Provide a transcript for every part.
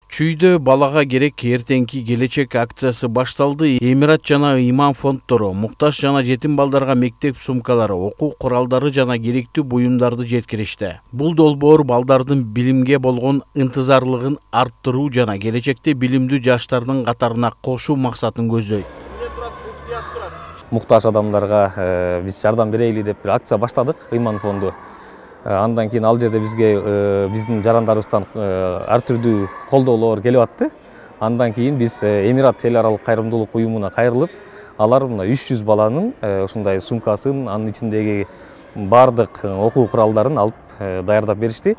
Чүйдө балага керек эртеңки келечек акциясы башталды. Эмират жана ыйман фонддору муктаж жана жетим балдарга мектеп сумкалары, окуу куралдары жана керектүү буюмдарды жеткиришти. Бул долбоор балдардын билимге болгон ынтызарлыгын арттыруу жана келечекте билимдүү жаштардын катарына кошуу максатын көздөйт. Муктаж адамдарга биз жардам берели деп бир акция баштадык, ыйман фонду. Андан кийин ал жерде бизге биздин жарандарыбыздан ар түрдүү колдоолор келип атты. Андан кийин биз Эмират эл аралык кайрымдуулук уюмуна кайрылып, алар мына 300 баланын ушундай сумкасын, анын ичиндеги бардык окуу куралдарын алып даярдап беришти.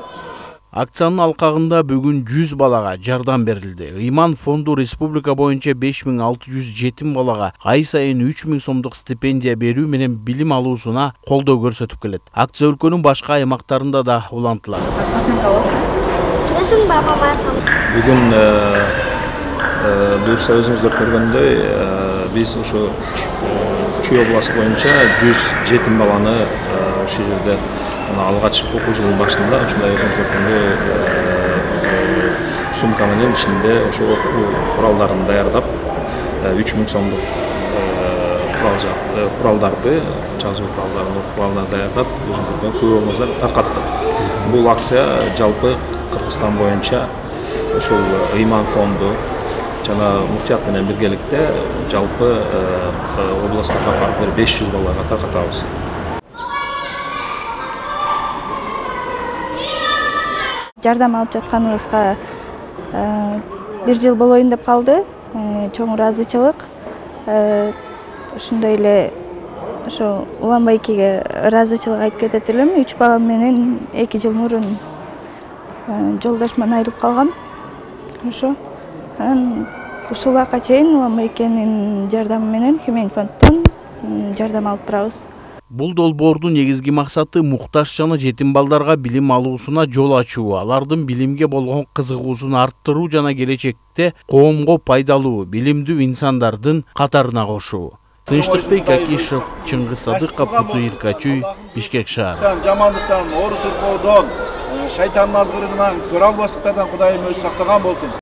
Акциянын алкагында бүгүн 100 балага жардам берилди. Ыйман фонду республика боюнча 5600 жетим балага ай сайын 3000 сомдук стипендия берүү менен билим алуусуна колдоо көрсөтүп келет. Акция өлкөнүн башка аймактарында да улантылат. Бүгүн буюрса өзүңүздөр көргөндөй биз ошо Чүй областы боюнча 100 жетим баланы ушул жерде алгач окуу жылынын башында ушундай өзүңүз көргөндөй сумка менен ичинде ошо окуу куралдарын даярдап 3000 сомдук куралдарды, жазуу куралдарын даярдап өзүңүз көргөн көп болмосо таркаттык. Бул акция жалпы Кыргызстан боюнча ошол ыйман фонду жана муфтият менен биргеликте жалпы областтарга барып 500 балага таркатабыз. Жардам алып жатканыбызга 1 жыл болоюн деп калды. Чоң ыраазычылык. Ошондой эле ошо уланбайкиге ыраазычылык айтып кетет элем. 3 балам менен 2 жыл мурун жолдошуман айрылып калгам. Ошо ушул убакка чейин уланбайкенин жардамы менен Хюмен фонддон жардам алып турабыз. Бул долбоордун негизги максаты муктаж жана жетим балдарга билим алуусуна жол ачуу, алардын билимге болгон кызыгуусун арттыруу жана келечекте коомго пайдалуу, билимдүү инсандардын катарына кошуу. Тынчтыкбек Акишев, Чыңгыз Садыков, Футуирка Чүй, Бишкек шаары. Жамандыктан, оор сыркоодон, шайтандын азгырыгынан, көрө албастыктардан Кудайым өзү сактаган болсун.